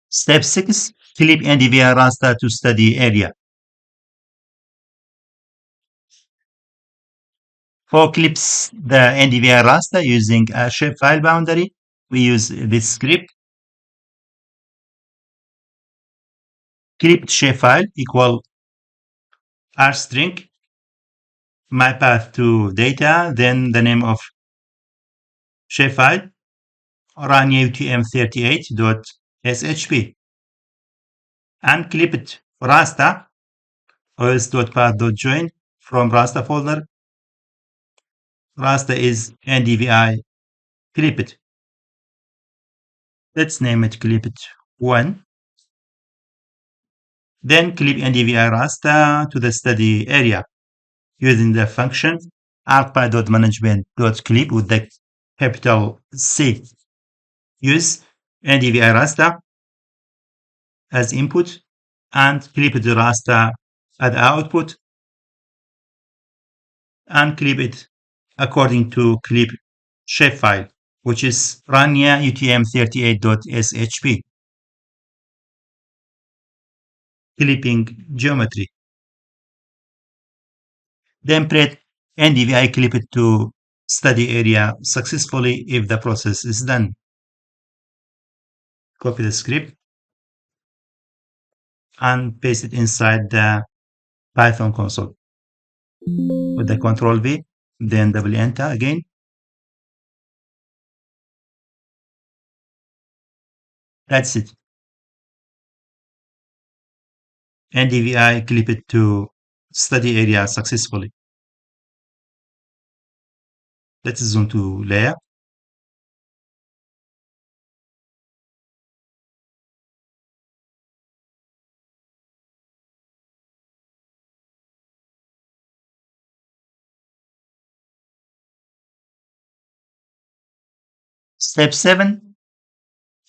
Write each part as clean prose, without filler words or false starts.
Step 6. Clip NDVI raster to study area. For clips the NDVI raster using a shapefile boundary, we use this script. Clipped shapefile equal rstring, my path to data, then the name of shapefile, run UTM38.shp, and clipped raster os.path.join from raster folder. Raster is NDVI clipped. Let's name it clipped 1. Then clip NDVI raster to the study area using the function ArcPy.management.clip with the capital C. Use NDVI raster as input and clip the raster as output, and clip it according to clip shapefile, which is rania utm38.shp. Clipping geometry. Then press NDVI clip it to study area successfully if the process is done. Copy the script and paste it inside the Python console with the Ctrl V, then double enter again. That's it. NDVI clip it to study area successfully. Let's zoom to layer. Step 7.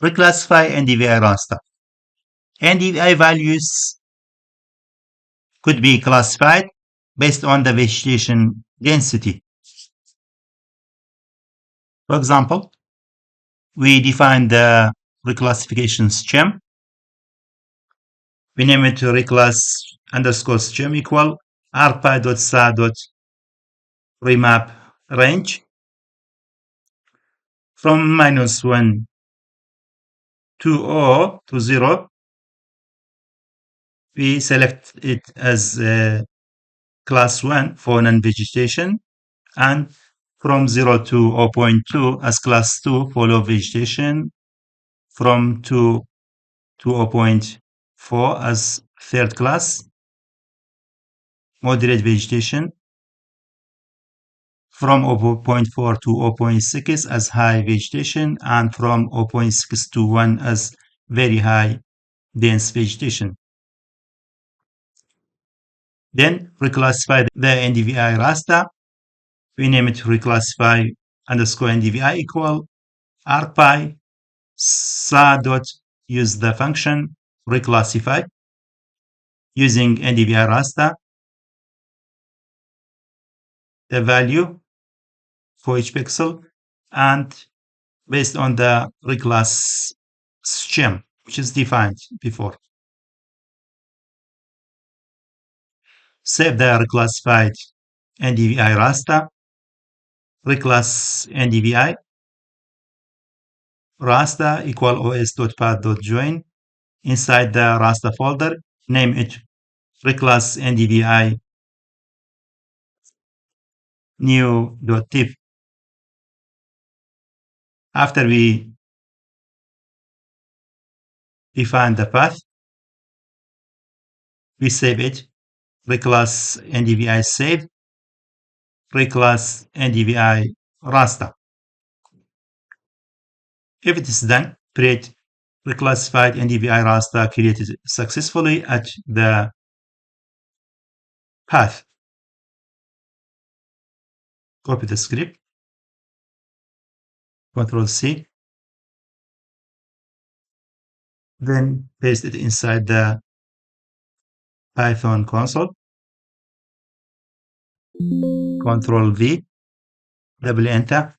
Reclassify NDVI raster. NDVI values could be classified based on the vegetation density. For example, we define the reclassification scheme. We name it reclass_scheme equal arcpy.sa.remap range from -1 to 0. We select it as class 1 for non-vegetation, and from 0 to 0.2 as class 2 for low vegetation, from 2 to 0.4 as third class, moderate vegetation, from 0.4 to 0.6 as high vegetation, and from 0.6 to 1 as very high dense vegetation. Then reclassify the NDVI raster. We name it reclassify_NDVI equal ArcPy sa.use the function reclassify using NDVI raster, the value for each pixel, and based on the reclass scheme which is defined before. Save the reclassified NDVI raster, reclass NDVI raster equal os.path.join. Inside the raster folder, name it reclass NDVI new.tif. After we define the path, we save it. Reclass NDVI save, reclass NDVI raster. If it is done, create reclassified NDVI raster created successfully at the path. Copy the script, Ctrl C, then paste it inside the Python console, Ctrl V, double enter.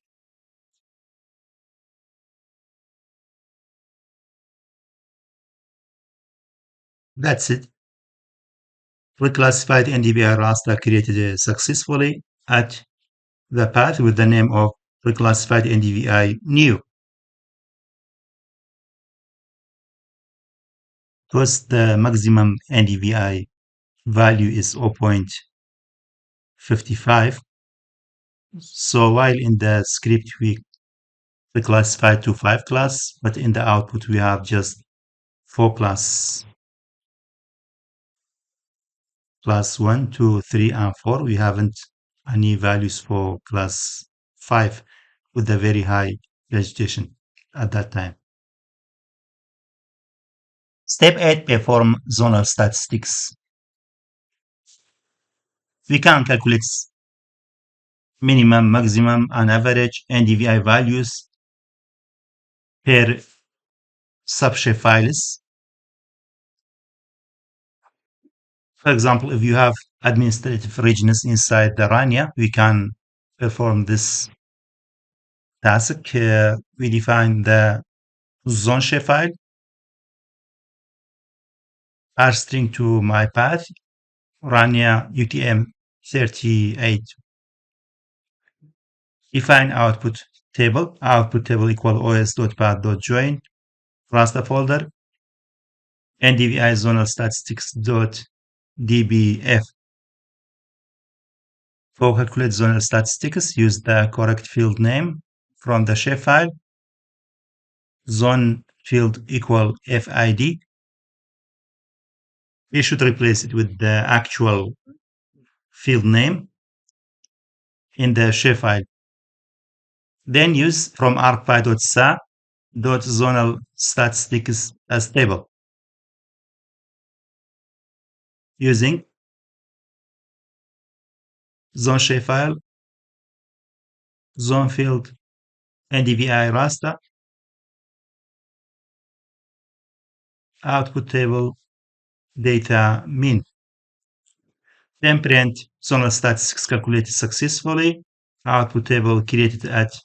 That's it. Reclassified NDVI raster created successfully at the path with the name of reclassified NDVI new. Because the maximum NDVI value is 0.55. So while in the script we reclassified to 5 class, but in the output we have just 4 class. Class 1, 2, 3, and 4. We haven't any values for class 5 with the very high vegetation at that time. Step 8, perform zonal statistics. We can calculate minimum, maximum, and average NDVI values per subshape-files. For example, if you have administrative regions inside the RANIA, we can perform this task. We define the zone shapefile, rstring to my path, RANIA UTM 38. Define output table equal os.path.join, raster folder, NDVI zonal statistics.dbf. For calculate zonal statistics, use the correct field name from the shapefile. Zone field equal FID. We should replace it with the actual field name in the shapefile. Then use from arcpy.sa.zonal statistics as table. Using zone shapefile, zone field, NDVI raster, output table, data mean. Then print zonal statistics calculated successfully, output table created at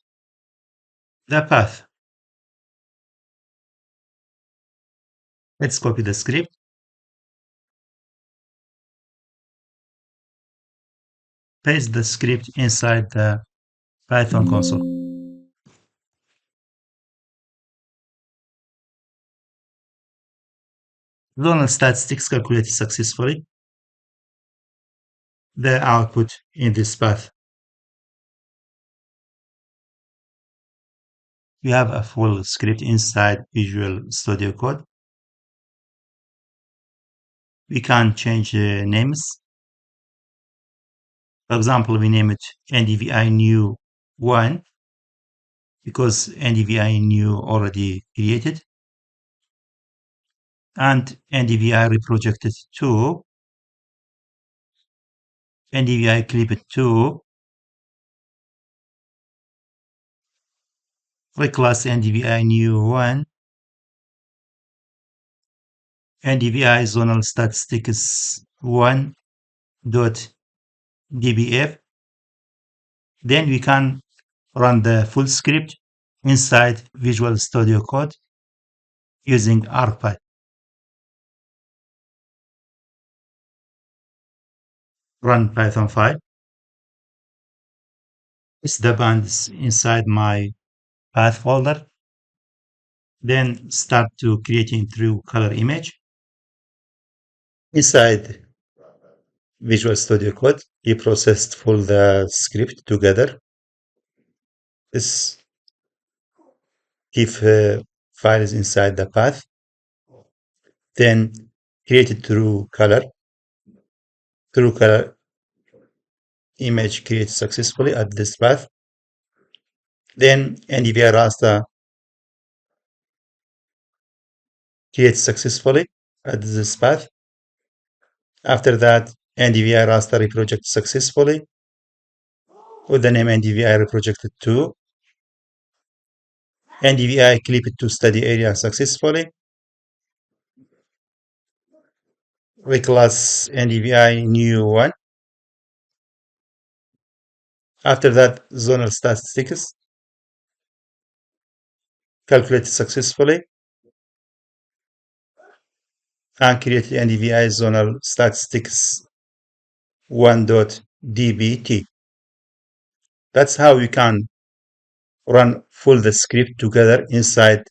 the path. Let's copy the script. Paste the script inside the Python console. Zonal statistics calculated successfully. The output in this path. We have a full script inside Visual Studio Code. We can change names. For example, we name it NDVI new 1 because NDVI new already created, and NDVI reprojected 2, NDVI clipped 2, reclass NDVI new 1, NDVI zonal statistics 1 dot dbf. Then we can run the full script inside Visual Studio Code using ArcPy. Run Python file. It's the bands inside my path folder. Then start to creating through color image. Inside Visual Studio Code, we processed full the script together. This give files inside the path. Then created through color image created successfully at this path. Then NDVI raster created successfully at this path. After that, NDVI raster reproject successfully with the name NDVI reprojected 2. NDVI clipped to study area successfully. Reclass NDVI new 1. After that, zonal statistics calculated successfully. and create the NDVI zonal statistics 1.dbt. That's how you can run full the script together inside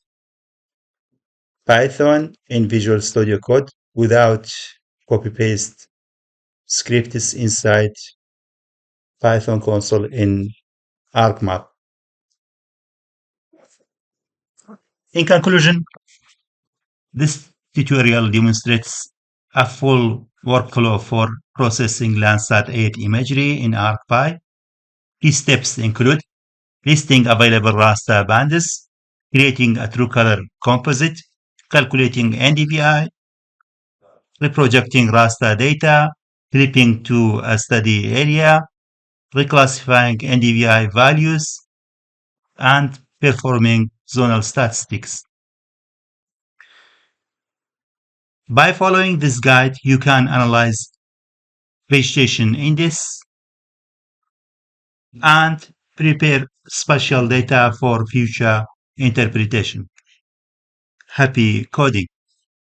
Python in Visual Studio Code without copy-paste scripts inside Python console in ArcMap. In conclusion, this tutorial demonstrates a full workflow for processing Landsat 8 imagery in ArcPy. Key steps include listing available raster bands, creating a true color composite, calculating NDVI, reprojecting raster data, clipping to a study area, reclassifying NDVI values, and performing zonal statistics. By following this guide, you can analyze vegetation index and prepare spatial data for future interpretation. Happy coding!